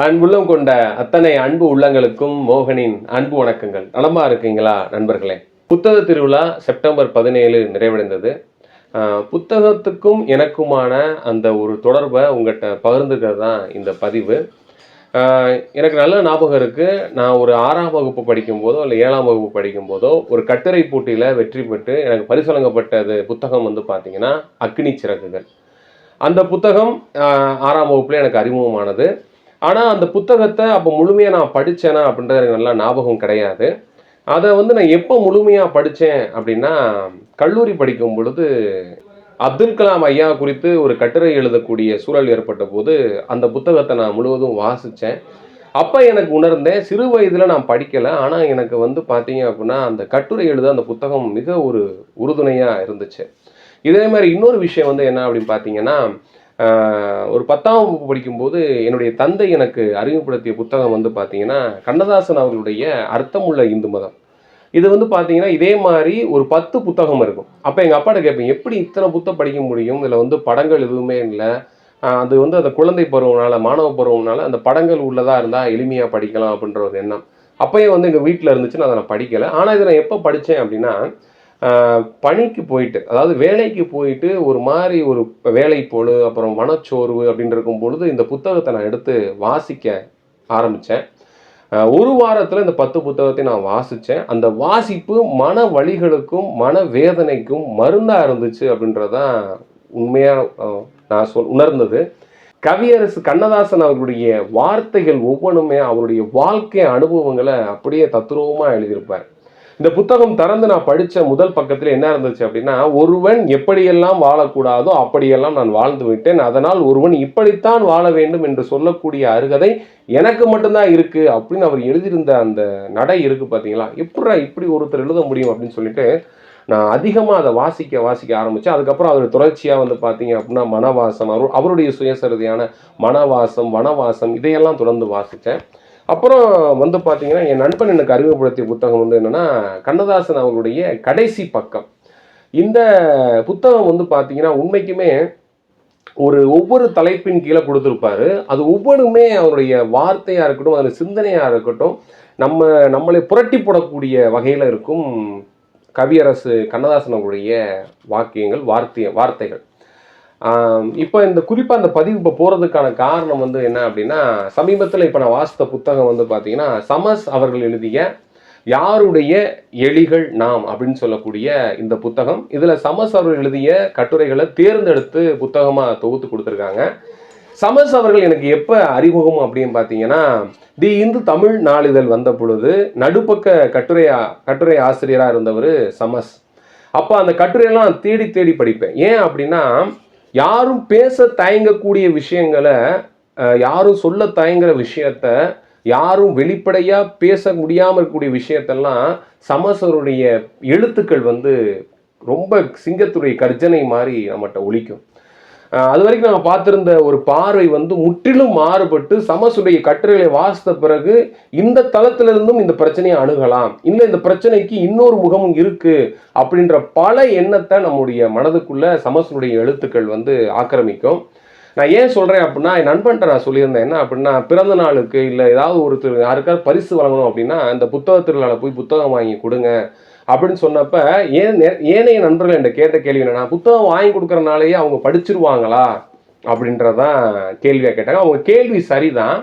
அன்புள்ளம் கொண்ட அத்தனை அன்பு உள்ளங்களுக்கும் மோகனின் அன்பு வணக்கங்கள். நலமா இருக்கீங்களா நண்பர்களே? புத்தக திருவிழா செப்டம்பர் 17 நிறைவடைந்தது. புத்தகத்துக்கும் எனக்குமான அந்த ஒரு தொடர்பை உங்கள்கிட்ட பகிர்ந்துக்கிறது தான் இந்த பதிவு. எனக்கு நல்ல ஞாபகம் இருக்குது. நான் ஒரு 6ஆம் வகுப்பு படிக்கும்போதோ இல்லை 7ஆம் வகுப்பு படிக்கும்போதோ ஒரு கட்டுரை போட்டியில் வெற்றி பெற்று எனக்கு பரிசு வழங்கப்பட்டது புத்தகம் வந்து பார்த்திங்கன்னா அக்னி சிறகுகள். அந்த புத்தகம் 6ஆம் வகுப்புல எனக்கு அறிமுகமானது. ஆனால் அந்த புத்தகத்தை அப்போ முழுமையாக நான் படித்தேனா அப்படின்றது எனக்கு நல்லா ஞாபகம் கிடையாது. அதை வந்து நான் எப்போ முழுமையாக படித்தேன் அப்படின்னா, கல்லூரி படிக்கும் பொழுது அப்துல் கலாம் ஐயா குறித்து ஒரு கட்டுரை எழுதக்கூடிய சூழல் ஏற்பட்ட போது அந்த புத்தகத்தை நான் முழுவதும் வாசித்தேன். அப்போ எனக்கு உணர்ந்தேன், சிறு வயதில் நான் படிக்கலை, ஆனால் எனக்கு வந்து பார்த்தீங்க அப்படின்னா அந்த கட்டுரை எழுத அந்த புத்தகம் மிக ஒரு உறுதுணையாக இருந்துச்சு. இதே மாதிரி இன்னொரு விஷயம் வந்து என்ன அப்படின்னு பார்த்தீங்கன்னா, ஒரு 10ஆம் வகுப்பு படிக்கும்போது என்னுடைய தந்தை எனக்கு அறிமுகப்படுத்திய புத்தகம் வந்து பார்த்தீங்கன்னா கண்ணதாசன் அவர்களுடைய அர்த்தமுள்ள இந்து மதம். இது வந்து பார்த்தீங்கன்னா இதே மாதிரி ஒரு 10 புத்தகம் இருக்கும். அப்போ எங்கள் அப்பாட்ட கேட்பேன், எப்படி இத்தனை புத்தகம் படிக்க முடியும்? இதில் வந்து படங்கள் எதுவுமே இல்லை. அது வந்து அந்த குழந்தை பருவம்னால, மாணவ பருவம்னால அந்த படங்கள் உள்ளதாக இருந்தால் எளிமையாக படிக்கலாம் அப்படின்ற ஒரு எண்ணம் அப்போயே வந்து எங்கள் வீட்டில் இருந்துச்சுன்னு அதை நான் படிக்கலை. ஆனால் இதை நான் எப்போ படித்தேன் அப்படின்னா, பணிக்கு போயிட்டு, அதாவது வேலைக்கு போயிட்டு ஒரு மாதிரி ஒரு வேலை பொழு, அப்புறம் மனச்சோர்வு அப்படின்னு இருக்கும் பொழுது இந்த புத்தகத்தை நான் எடுத்து வாசிக்க ஆரம்பித்தேன். ஒரு வாரத்தில் இந்த 10 புத்தகத்தை நான் வாசித்தேன். அந்த வாசிப்பு மன வலிகளுக்கும் மன வேதனைக்கும் மருந்தாக இருந்துச்சு அப்படின்றதான் உண்மையாக நான் உணர்ந்தது. கவியரசு கண்ணதாசன் அவர்களுடைய வார்த்தைகள் ஒவ்வொன்றுமே அவருடைய வாழ்க்கை அனுபவங்களை அப்படியே தத்ரூபமாக எழுதியிருப்பார். இந்த புத்தகம் திறந்து நான் படித்த முதல் பக்கத்தில் என்ன இருந்துச்சு அப்படின்னா, ஒருவன் எப்படியெல்லாம் வாழக்கூடாதோ அப்படியெல்லாம் நான் வாழ்ந்து விட்டேன், அதனால் ஒருவன் இப்படித்தான் வாழ வேண்டும் என்று சொல்லக்கூடிய அருகதை எனக்கு மட்டும்தான் இருக்குது அப்படின்னு அவர் எழுதியிருந்த அந்த நடை இருக்குது பார்த்தீங்களா? இப்படி ஒருத்தர் எழுத முடியும் அப்படின்னு சொல்லிட்டு நான் அதிகமாக அதை வாசிக்க ஆரம்பித்தேன். அதுக்கப்புறம் அவர் தொடர்ச்சியாக வந்து பார்த்தீங்க அப்படின்னா மனவாசம், அவருடைய சுயசரிதையான மனவாசம், வனவாசம் இதையெல்லாம் தொடர்ந்து வாசித்தேன். அப்புறம் வந்து பார்த்தீங்கன்னா என் நண்பன் எனக்கு அறிமுகப்படுத்திய புத்தகம் வந்து என்னென்னா கண்ணதாசன் அவர்களுடைய கடைசி பக்கம். இந்த புத்தகம் வந்து பார்த்தீங்கன்னா உண்மைக்குமே ஒவ்வொரு தலைப்பின் கீழே கொடுத்துருப்பாரு. அது ஒவ்வொன்றுமே அவருடைய வார்த்தையாக இருக்கட்டும், அதில் சிந்தனையாக இருக்கட்டும், நம்மளை புரட்டி போடக்கூடிய வகையில் இருக்கும். கவியரசு கண்ணதாசன் அவர்களுடைய வாக்கியங்கள், வார்த்தைகள். இப்போ இந்த குறிப்பாக அந்த பதிவு இப்போ போகிறதுக்கான காரணம் வந்து என்ன அப்படின்னா, சமீபத்தில் இப்போ நான் வாசித்த புத்தகம் வந்து பார்த்தீங்கன்னா சமஸ் அவர்கள் எழுதிய யாருடைய எலிகள் நாம் அப்படின்னு சொல்லக்கூடிய இந்த புத்தகம். இதில் சமஸ் அவர்கள் எழுதிய கட்டுரைகளை தேர்ந்தெடுத்து புத்தகமாக தொகுத்து கொடுத்துருக்காங்க. சமஸ் அவர்கள் எனக்கு எப்போ அறிமுகம் அப்படின்னு பார்த்தீங்கன்னா, தி இந்து தமிழ் நாளிதழ் வந்த பொழுது நடுப்பக்க கட்டுரை ஆசிரியராக இருந்தவர் சமஸ். அப்போ அந்த கட்டுரையெல்லாம் தேடி படிப்பேன். ஏன் அப்படின்னா, யாரும் பேச தயங்கக்கூடிய விஷயங்களை, யாரும் சொல்ல தயங்குற விஷயத்த, யாரும் வெளிப்படையாக பேச முடியாமல் இருக்கக்கூடிய விஷயத்தெல்லாம் சமசருடைய எழுத்துக்கள் வந்து ரொம்ப சிங்கத்துடைய கர்ஜனை மாதிரி நம்மகிட்ட ஒலிக்கும். அது வரைக்கும் நாங்கள் பார்த்துருந்த ஒரு பார்வை வந்து முற்றிலும் மாறுபட்டு சமசுடைய கட்டுரைகளை வாசித்த பிறகு இந்த தளத்திலிருந்தும் இந்த பிரச்சனையை அணுகலாம், இல்லை இந்த பிரச்சனைக்கு இன்னொரு முகமும் இருக்கு அப்படின்ற பல எண்ணத்தை நம்முடைய மனதுக்குள்ள சமசுடைய எழுத்துக்கள் வந்து ஆக்கிரமிக்கும். நான் ஏன் சொல்கிறேன் அப்படின்னா, என் நண்பன்ட்ட நான் சொல்லியிருந்தேன் என்ன அப்படின்னா, பிறந்த நாளுக்கு இல்லை ஏதாவது ஒருத்தர் யாருக்காவது பரிசு வழங்கணும் அப்படின்னா இந்த புத்தக திருவிழாவில் போய் புத்தகம் வாங்கி கொடுங்க அப்படின்னு சொன்னப்ப ஏனைய நண்பர்கள் என்கிட்ட கேட்ட கேள்வி என்னன்னா, புத்தகம் வாங்கி கொடுக்குறனாலேயே அவங்க படிச்சிருவாங்களா அப்படின்றதான் கேள்வியாக கேட்டாங்க. அவங்க கேள்வி சரிதான்,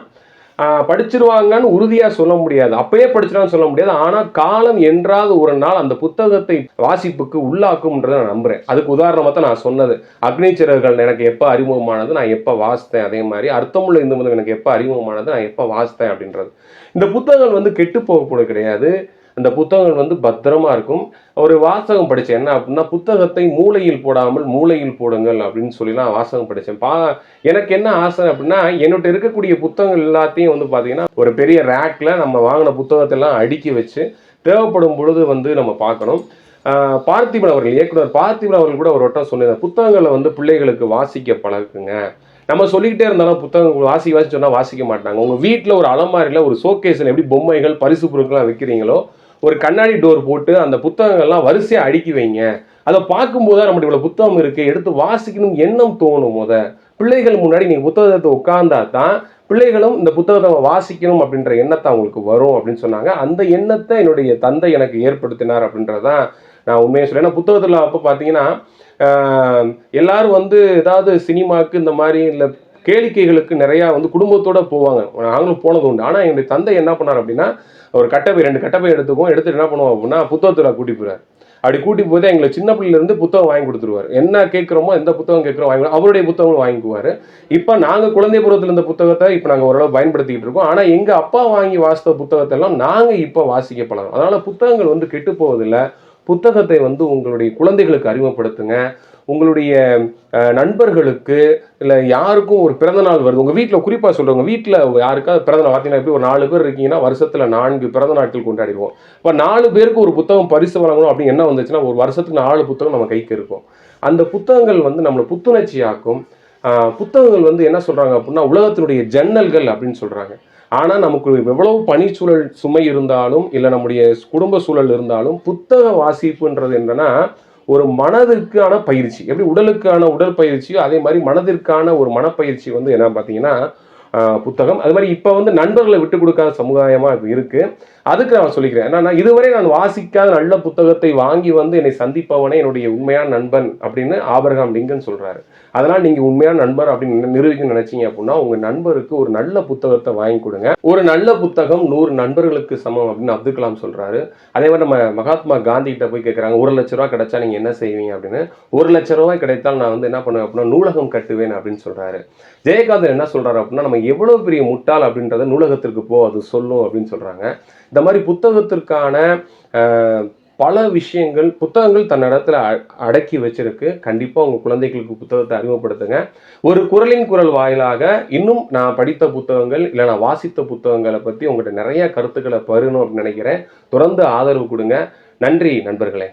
படிச்சிருவாங்கன்னு உறுதியாக சொல்ல முடியாது, அப்பயே படிச்சிடான்னு சொல்ல முடியாது. ஆனால் காலம் என்றாவது ஒரு நாள் அந்த புத்தகத்தை வாசிப்புக்கு உள்ளாக்கும்ன்றதை நான் நம்புகிறேன். அதுக்கு உதாரணமாக தான் நான் சொன்னது அக்னி சிறகுகள் எனக்கு எப்போ அறிமுகமானது, நான் எப்போ வாசித்தேன். அதே மாதிரி அர்த்தமுள்ள இந்து மதம் எனக்கு எப்போ அறிமுகமானது, நான் எப்போ வாசித்தேன் அப்படின்றது. இந்த புத்தகங்கள் வந்து கெட்டு போகக்கூட கிடையாது. அந்த புத்தகங்கள் வந்து பத்திரமா இருக்கும். ஒரு வாசகம் படித்தேன் என்ன அப்படின்னா, புத்தகத்தை மூளையில் போடாமல் மூளையில் போடுங்கள் அப்படின்னு சொல்லிலாம் வாசகம் படித்தேன். எனக்கு என்ன ஆசை அப்படின்னா, என்னோட இருக்கக்கூடிய புத்தகங்கள் எல்லாத்தையும் வந்து பார்த்தீங்கன்னா ஒரு பெரிய ரேக்கில் நம்ம வாங்கின புத்தகத்தெல்லாம் அடுக்கி வச்சு தேவைப்படும் பொழுது வந்து நம்ம பார்க்கணும். பார்த்திபன் அவர்கள், இயக்குனர் பார்த்திபன் அவர்கள் கூட ஒரு வட்டம் சொல்லியிருந்தார், புத்தகங்களை வந்து பிள்ளைகளுக்கு வாசிக்க பழகுங்க. நம்ம சொல்லிக்கிட்டே இருந்தாலும் புத்தகங்கள் வாசி சொன்னால் வாசிக்க மாட்டாங்க. உங்கள் வீட்டில் ஒரு அலமாரியில் ஒரு ஷோகேஸில் எப்படி பொம்மைகள் பரிசு பொருட்கள்லாம் வைக்கிறீங்களோ, ஒரு கண்ணாடி டோர் போட்டு அந்த புத்தகங்கள்லாம் வரிசையாக அடுக்கி வைங்க. அதை பார்க்கும்போது தான் நம்மளுடைய இவ்வளோ புத்தகம் இருக்குது, எடுத்து வாசிக்கணும் எண்ணம் தோணும். பிள்ளைகள் முன்னாடி நீங்கள் புத்தகத்தை உட்கார்ந்தா தான் பிள்ளைகளும் இந்த புத்தகத்தை வாசிக்கணும் அப்படின்ற எண்ணத்தை அவங்களுக்கு வரும் அப்படின்னு சொன்னாங்க. அந்த எண்ணத்தை என்னுடைய தந்தை எனக்கு ஏற்படுத்தினார் அப்படின்றதான் நான் உண்மையை சொல்றேன். ஏன்னா புத்தகத்தில் அப்போ பார்த்தீங்கன்னா எல்லாரும் வந்து ஏதாவது சினிமாவுக்கு இந்த மாதிரி இல்லை கேளிக்கைகளுக்கு நிறையா வந்து குடும்பத்தோடு போவாங்க. நாங்களும் போனது உண்டு. ஆனால் என்னுடைய தந்தை என்ன பண்ணார் அப்படின்னா, ஒரு கட்டப்பை 2 கட்டப்பை எடுத்துட்டு என்ன பண்ணுவோம் அப்படின்னா புத்தகத்தில் கூட்டி போகிறார். அப்படி கூட்டி போய் எங்களை சின்ன பிள்ளையிலேருந்து புத்தகம் வாங்கி கொடுத்துருவார். என்ன கேட்குறோமோ எந்த புத்தகம் கேட்குறோம் வாங்கி அவருடைய புத்தகங்களும் வாங்கிக்குவார். இப்போ நாங்கள் குழந்தை பருவத்தில் இருந்த புத்தகத்தை இப்போ நாங்கள் ஓரளவு பயன்படுத்திக்கிட்டு இருக்கோம். ஆனால் எங்கள் அப்பா வாங்கி வாசித்த புத்தகத்தை எல்லாம் நாங்கள் இப்போ வாசிக்க பழகிறோம். அதனால் புத்தகங்கள் வந்து கெட்டு போவதில்லை. புத்தகத்தை வந்து உங்களுடைய குழந்தைகளுக்கு அறிமுகப்படுத்துங்க. உங்களுடைய நண்பர்களுக்கு இல்லை யாருக்கும் ஒரு பிறந்தநாள் வருது, உங்கள் வீட்டில் குறிப்பாக சொல்கிறவங்க வீட்டில் யாருக்காவது பிறந்தநாள் பார்த்தீங்கன்னா எப்படி ஒரு 4 பேர் இருக்கீங்கன்னா வருஷத்தில் 4 பிறந்த நாட்கள் கொண்டாடிடுவோம். இப்போ 4 பேருக்கு ஒரு புத்தகம் பரிசு வழங்கணும் அப்படின்னு என்ன வந்துச்சுன்னா ஒரு வருஷத்துக்கு 4 புத்தகம் நம்ம கைக்கு இருக்கும். அந்த புத்தகங்கள் வந்து நம்மளை புத்துணர்ச்சியாக்கும். புத்தகங்கள் வந்து என்ன சொல்கிறாங்க அப்படின்னா உலகத்தினுடைய ஜன்னல்கள் அப்படின்னு சொல்கிறாங்க. ஆனால் நமக்கு எவ்வளவு பணிச்சூழல் சுமை இருந்தாலும் இல்லை நம்முடைய குடும்ப சூழல் இருந்தாலும் புத்தக வாசிப்புன்றது என்னன்னா ஒரு மனதிற்கான பயிற்சி. எப்படி உடலுக்கான உடல் பயிற்சியோ அதே மாதிரி மனதிற்கான ஒரு மனப்பயிற்சி வந்து என்ன பார்த்தீங்கன்னா புத்தகம். அது மாதிரி இப்போ வந்து நண்பர்களை விட்டு கொடுக்காத சமுதாயமாக இப்போ இருக்குது. அதுக்கு நான் சொல்லிக்கிறேன். ஏன்னா இதுவரை நான் வாசிக்காத நல்ல புத்தகத்தை வாங்கி வந்து என்னை சந்திப்பவனே என்னுடைய உண்மையான நண்பன் அப்படின்னு ஆபிரகாம் லிங்கன் சொல்கிறாரு. அதனால் நீங்கள் உண்மையான நண்பர் அப்படின்னு நிரூபிக்கணும்னு நினச்சிங்க அப்படின்னா உங்கள் நண்பருக்கு ஒரு நல்ல புத்தகத்தை வாங்கி கொடுங்க. ஒரு நல்ல புத்தகம் 100 நண்பர்களுக்கு சமம் அப்படின்னு அப்துல் கலாம் சொல்கிறாரு. அதே மாதிரி நம்ம மகாத்மா காந்தி கிட்ட போய் கேட்குறாங்க, 1 லட்ச ரூபா கிடைச்சா நீங்கள் என்ன செய்வீங்க அப்படின்னு. 1 லட்ச ரூபாய் கிடைத்தால் நான் வந்து என்ன பண்ணுவேன் அப்படின்னா நூலகம் கட்டுவேன் அப்படின்னு சொல்கிறாரு. ஜெயகாந்தன் என்ன சொல்கிறாரு அப்படின்னா நம்ம எவ்வளோ பெரிய முட்டாள் அப்படின்றத நூலகத்திற்கு போ அது சொல்லும் அப்படின்னு சொல்கிறாங்க. இந்த மாதிரி புத்தகத்திற்கான பல விஷயங்கள் புத்தகங்கள் தன்னிடத்துல அடக்கி வச்சிருக்கு. கண்டிப்பாக உங்கள் குழந்தைகளுக்கு புத்தகத்தை அறிமுகப்படுத்துங்க. ஒரு குரலின் குரல் வாயிலாக இன்னும் நான் படித்த புத்தகங்கள் இல்லை நான் வாசித்த புத்தகங்களை பற்றி உங்கள்கிட்ட நிறைய கருத்துக்களை பகிரணும் அப்படின்னு நினைக்கிறேன். தொடர்ந்து ஆதரவு கொடுங்க. நன்றி நண்பர்களே.